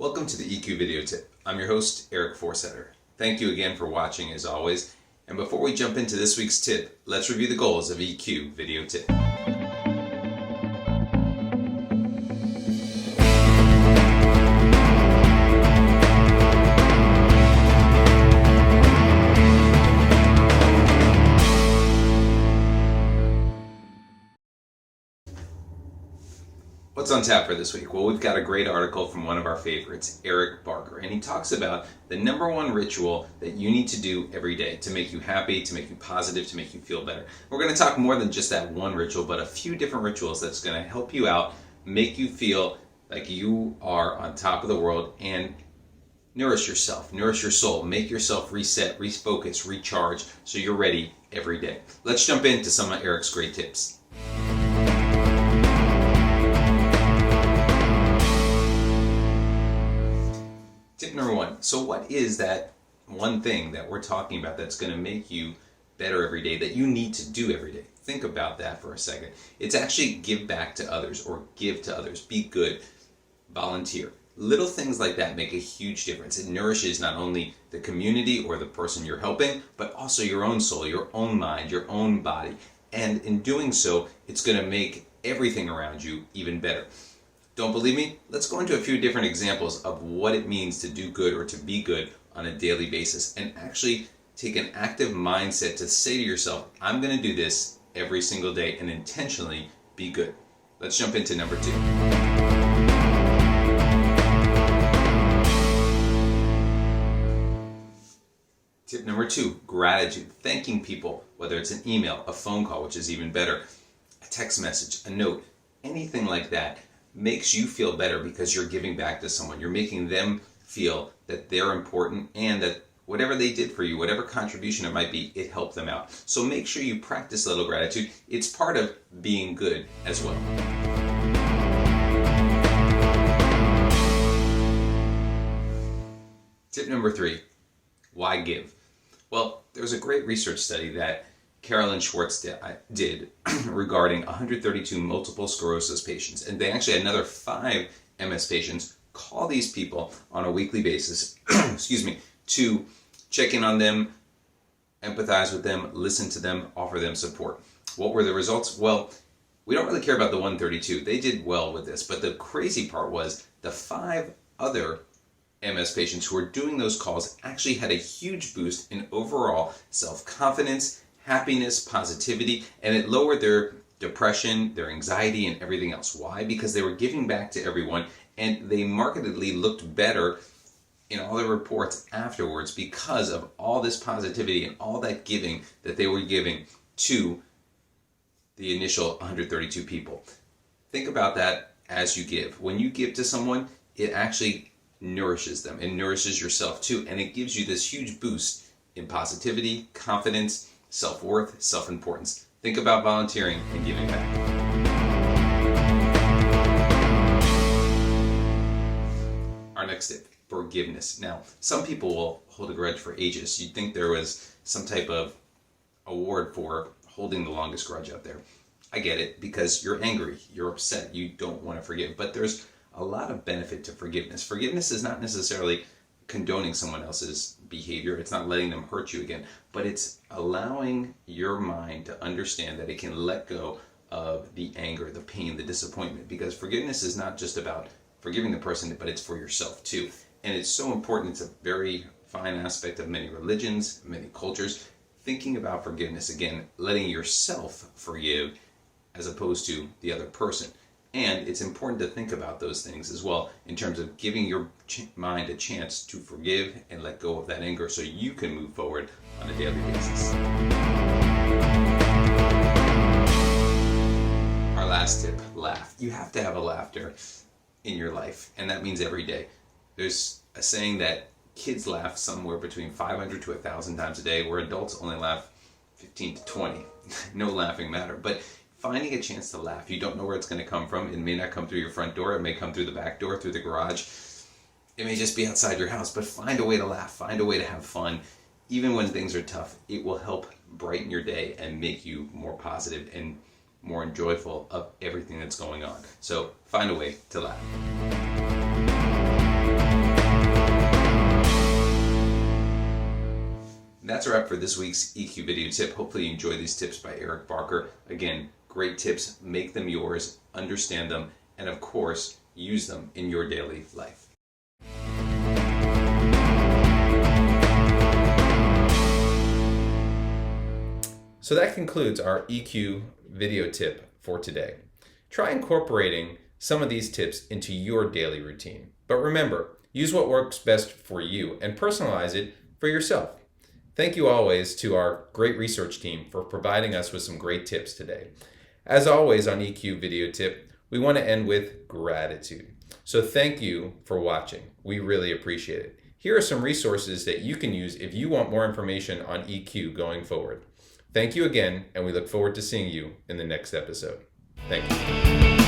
Welcome to the EQ Video Tip. I'm your host, Eric Forsetter. Thank you again for watching as always. And before we jump into this week's tip, let's review the goals of EQ Video Tip. What's on tap for this week? Well, we've got a great article from one of our favorites, Eric Barker, and he talks about the number one ritual that you need to do every day to make you happy, to make you positive, to make you feel better. We're going to talk more than just that one ritual, but a few different rituals that's going to help you out, make you feel like you are on top of the world, and nourish yourself, nourish your soul, make yourself reset, refocus, recharge, so you're ready every day. Let's jump into some of Eric's great tips. Tip number one. So what is that one thing that we're talking about that's going to make you better every day, that you need to do every day? Think about that for a second. It's actually give back to others or give to others. Be good. Volunteer. Little things like that make a huge difference. It nourishes not only the community or the person you're helping, but also your own soul, your own mind, your own body. And in doing so, it's going to make everything around you even better. Don't believe me? Let's go into a few different examples of what it means to do good or to be good on a daily basis and actually take an active mindset to say to yourself, I'm going to do this every single day and intentionally be good. Let's jump into number two. Tip number two, gratitude. Thanking people, whether it's an email, a phone call, which is even better, a text message, a note, anything like that makes you feel better because you're giving back to someone. You're making them feel that they're important and that whatever they did for you, whatever contribution it might be, it helped them out. So make sure you practice a little gratitude. It's part of being good as well. Tip number three, why give? Well, there's a great research study that Carolyn Schwartz did regarding 132 multiple sclerosis patients. And they actually had another 5 MS patients call these people on a weekly basis, to check in on them, empathize with them, listen to them, offer them support. What were the results? Well, we don't really care about the 132. They did well with this. But the crazy part was the 5 other MS patients who were doing those calls actually had a huge boost in overall self-confidence, happiness, positivity, and it lowered their depression, their anxiety, and everything else. Why? Because they were giving back to everyone, and they markedly looked better in all their reports afterwards because of all this positivity and all that giving that they were giving to the initial 132 people. Think about that as you give. When you give to someone, it actually nourishes them and nourishes yourself too, and it gives you this huge boost in positivity, confidence, self-worth, self-importance. Think about volunteering and giving back. Our next tip, forgiveness. Now, some people will hold a grudge for ages. You'd think there was some type of award for holding the longest grudge out there. I get it, because you're angry, you're upset, you don't want to forgive. But there's a lot of benefit to forgiveness. Forgiveness is not necessarily condoning someone else's behavior. It's not letting them hurt you again, but it's allowing your mind to understand that it can let go of the anger, the pain, the disappointment, because forgiveness is not just about forgiving the person, but it's for yourself too. And it's so important. It's a very fine aspect of many religions, many cultures. Thinking about forgiveness, again, letting yourself forgive as opposed to the other person. And it's important to think about those things as well in terms of giving your mind a chance to forgive and let go of that anger so you can move forward on a daily basis. Our last tip, laugh. You have to have a laughter in your life, and that means every day. There's a saying that kids laugh somewhere between 500 to 1,000 times a day, where adults only laugh 15 to 20. No laughing matter. But finding a chance to laugh. You don't know where it's going to come from. It may not come through your front door. It may come through the back door, through the garage. It may just be outside your house. But find a way to laugh. Find a way to have fun. Even when things are tough, it will help brighten your day and make you more positive and more enjoyable of everything that's going on. So find a way to laugh. that's a wrap for this week's EQ video tip. Hopefully you enjoy these tips by Eric Barker. Again, great tips. Make them yours, understand them, and of course, use them in your daily life. So that concludes our EQ video tip for today. Try incorporating some of these tips into your daily routine. But remember, use what works best for you and personalize it for yourself. Thank you always to our great research team for providing us with some great tips today. As always on EQ Video Tip, we want to end with gratitude. So thank you for watching. We really appreciate it. Here are some resources that you can use if you want more information on EQ going forward. Thank you again, and we look forward to seeing you in the next episode. Thank you.